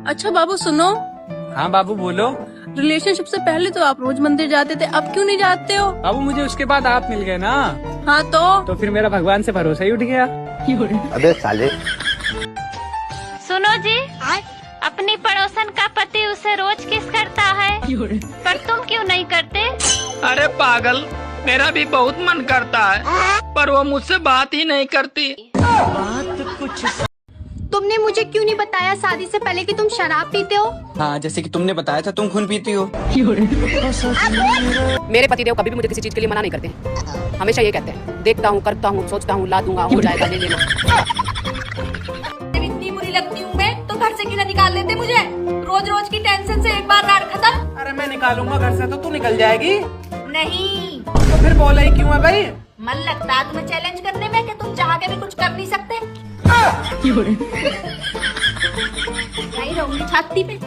अच्छा बाबू सुनो। हाँ बाबू बोलो। रिलेशनशिप से पहले तो आप रोज मंदिर जाते थे, अब क्यों नहीं जाते हो? बाबू मुझे उसके बाद आप मिल गए ना, हाँ तो फिर मेरा भगवान से भरोसा ही उठ गया। अबे साले। सुनो जी, अपनी पड़ोसन का पति उसे रोज किस करता है, पर तुम क्यों नहीं करते? अरे पागल, मेरा भी बहुत मन करता है, पर वो मुझसे बात ही नहीं करती। तुमने मुझे क्यों नहीं बताया शादी से पहले कि तुम शराब पीते हो? हाँ, जैसे कि तुमने बताया था तुम खून पीती हो। मेरे पतिदेव कभी भी मुझे किसी चीज के लिए मना नहीं करते, हमेशा ये कहते हैं देखता हूँ, करता हूँ, सोचता हूँ, ला दूंगा, हो जाएगा, ले लेना। इतनी बुरी लगती हूँ मैं, तो घर से क्यों ना निकाल लेते मुझे? रोज रोज की टेंशन से एक बार रात खत्म। अरे मैं निकालूंगा घर से तो तू निकल जाएगी। नहीं तो फिर बोला ही क्यों है भाई? मन लगता है तुम्हें चैलेंज करने में कि तुम चाह के भी कुछ कर नहीं सकते। नहीं रहूंगी छाती पे।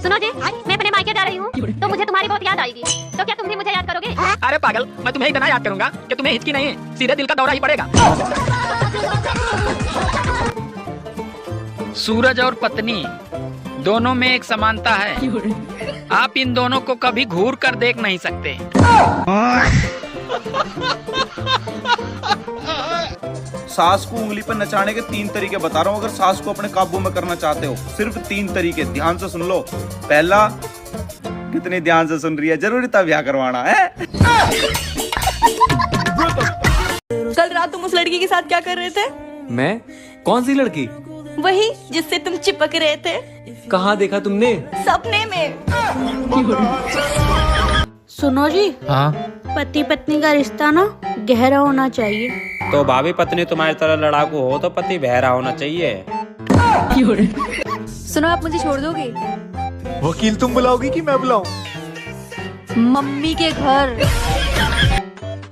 सुनो जी, मैं अपने मायके जा रही हूँ, तो मुझे तुम्हारी बहुत याद आएगी, तो क्या तुम भी मुझे याद करोगे? अरे पागल, मैं तुम्हें इतना याद करूंगा कि तुम्हें हिचकी नहीं है, सीधे दिल का दौरा ही पड़ेगा। सूरज और पत्नी दोनों में एक समानता है, आप इन दोनों को कभी घूर कर देख नहीं सकते। सास को उंगली पर नचाने के 3 तरीके बता रहा हूँ। अगर सास को अपने काबू में करना चाहते हो, सिर्फ 3 तरीके, ध्यान से सुन लो। पहला, कितनी ध्यान से सुन रही है, जरूरी था ब्याह करवाना है। कल रात तुम उस लड़की के साथ क्या कर रहे थे? मैं? कौन सी लड़की? वही जिससे तुम चिपक रहे थे। कहाँ देखा तुमने? सपने में। सुनो जी, हाँ पति पत्नी का रिश्ता ना गहरा होना चाहिए। तो भाभी पत्नी तुम्हारी तरह लड़ाकू हो तो पति बहरा होना चाहिए। सुनो, आप मुझे छोड़ दोगे? वकील तुम बुलाओगी कि मैं बुलाऊं? मम्मी के घर।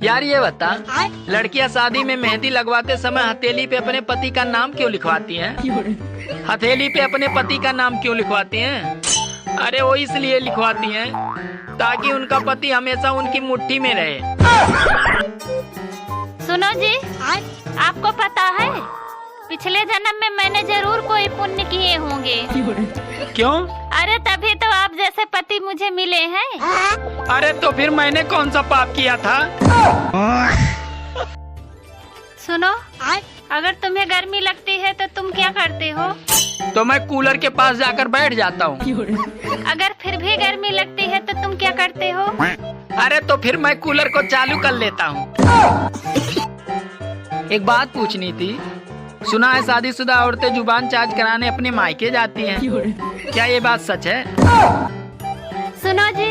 यार ये बता, लड़कियां शादी में मेहंदी लगवाते समय हथेली पे अपने पति का नाम क्यों लिखवाती हैं? हथेली पे अपने पति का नाम क्यों लिखवाती हैं? अरे वो इसलिए लिखवाती हैं ताकि उनका पति हमेशा उनकी मुट्ठी में रहे। सुनो जी, आपको पता है पिछले जन्म में मैंने जरूर कोई पुण्य किए होंगे। क्यों? अरे तभी तो आप जैसे पति मुझे मिले हैं। अरे तो फिर मैंने कौन सा पाप किया था? सुनो, अगर तुम्हें गर्मी लगती है तो तुम क्या करते हो? तो मैं कूलर के पास जाकर बैठ जाता हूँ। अगर फिर भी गर्मी लगती है तो तुम क्या करते हो? अरे तो फिर मैं कूलर को चालू कर लेता हूँ। एक बात पूछनी थी, सुना है शादीशुदा औरतें जुबान चार्ज कराने अपने मायके जाती हैं, क्या ये बात सच है? सुनो जी,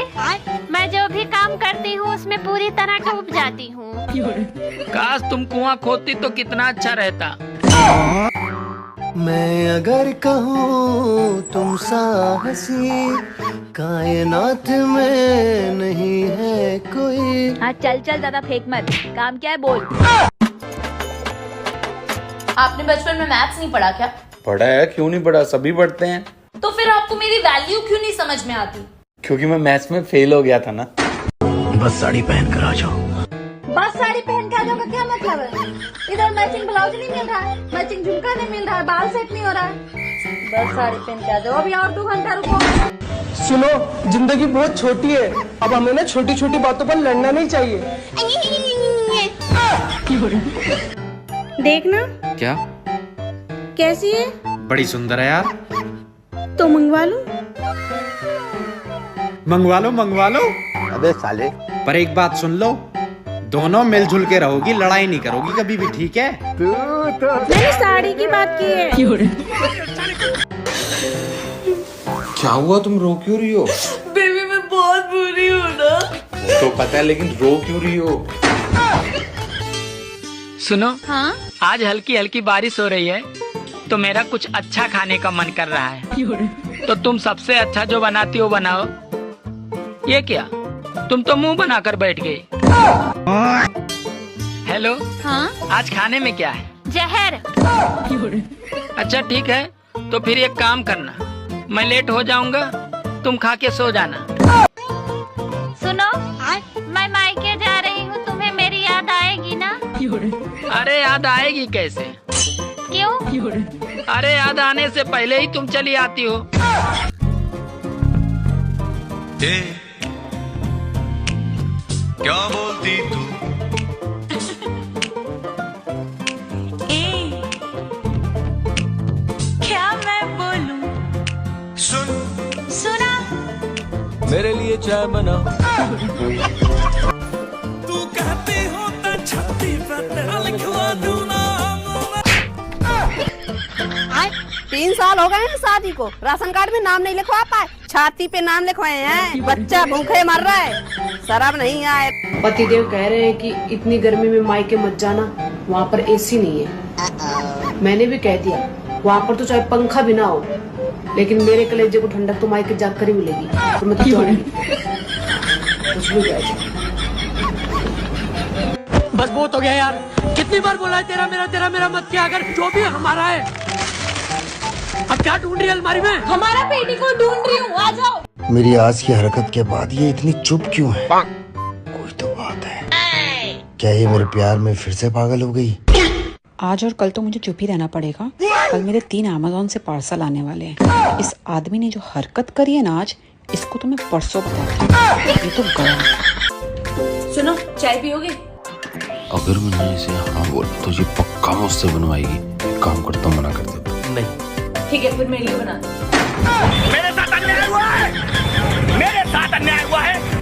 मैं जो भी काम करती हूँ उसमें पूरी तरह डूब जाती हूँ। काश तुम कुआं खोदती तो कितना अच्छा रहता। मैं अगर कहूँ तुम साहसी कायनात में नहीं है कोई। हाँ चल चल, ज्यादा फेंक मत। काम क्या है बोल। आपने बचपन में मैथ्स नहीं पढ़ा क्या? पढ़ा है, क्यों नहीं पढ़ा, सभी पढ़ते हैं। तो फिर आपको मेरी वैल्यू क्यों नहीं समझ में आती? क्योंकि मैं मैथ्स में फेल हो गया था ना। बस साड़ी पहन कर आ जाओ। बस साड़ी पहन के आ जाओ का क्या मतलब है? इधर मैचिंग ब्लाउज नहीं मिल रहा है, मैचिंग झुमका नहीं मिल रहा है, बाल सेट नहीं हो रहा है। बस साड़ी पहन के आ जाओ, अभी और 2 घंटा रुको। सुनो, जिंदगी बहुत छोटी है, अब हमें ना छोटी छोटी बातों पर लड़ना नहीं चाहिए। देखना क्या? कैसी है? बड़ी सुंदर है यार। तो मंगवा लूं? मंगवा लो। अबे साले। पर एक बात सुन लो, दोनों मिलजुल के रहोगी, लड़ाई नहीं करोगी कभी भी, ठीक है? मैंने साड़ी की बात की है। क्या हुआ, तुम रो क्यों रही हो? बेबी मैं बहुत बुरी हूँ ना। तो पता है, लेकिन रो क्यों रही हो? सुनो, हाँ? आज हल्की हल्की बारिश हो रही है तो मेरा कुछ अच्छा खाने का मन कर रहा है, तो तुम सबसे अच्छा जो बनाती हो बनाओ। ये क्या, तुम तो मुंह बनाकर बैठ गई। हेलो, हाँ? आज खाने में क्या है? जहर। अच्छा ठीक है, तो फिर एक काम करना, मैं लेट हो जाऊंगा, तुम खा के सो जाना। सुनो, मैं मायके जा रही हूँ, तुम्हें मेरी याद आएगी ना? अरे याद आएगी कैसे? क्यों? अरे याद आने से पहले ही तुम चली आती हो। क्या बोलती तू? क्या मैं बोलूं? सुन सुना? मेरे लिए चाय बना। तू कहती हो तो छाती पे तेरा लिखवा दूं ना। 3 साल हो गए हैं शादी को, राशन कार्ड में नाम नहीं लिखवा पाए, छाती पे नाम लिखवाए हैं। बच्चा भूखे मर रहा है, शराब नहीं आए। पतिदेव कह रहे हैं कि इतनी गर्मी में मायके मत जाना, वहाँ पर एसी नहीं है। मैंने भी कह दिया वहाँ पर तो चाहे पंखा भी ना हो, लेकिन मेरे कलेजे को ठंडक तो मायके जाकर ही मिलेगी। तो मैं तो कुछ भी कह जाए। बस बहुत हो गया यार, कितनी बार बोला है तेरा मेरा मत किया कर, जो भी हमारा है। अब क्या ढूंढ रही है अलमारी में? हमारा पेटी को ढूंढ रही हूँ, आ जाओ। मेरी आज की हरकत के बाद ये इतनी चुप क्यों है? कोई तो बात है। क्या ये मेरे प्यार में फिर से पागल हो गई? आज और कल तो मुझे चुप ही रहना पड़ेगा। कल मेरे 3 अमेज़न से पार्सल आने वाले हैं। इस आदमी ने जो हरकत करी है ना आज, इसको तो मैं परसों बताऊंगी। ये तो गया। सुनो, चाय पियोगे? अगर मैंने इसे हाँ बोला तो ये पक्का मुझसे बनवाएगी। काम करता मना कर देता। नहीं ठीक है, फिर मेरे लिए बना। मेरे साथ अन्याय हुआ है, मेरे साथ अन्याय हुआ है।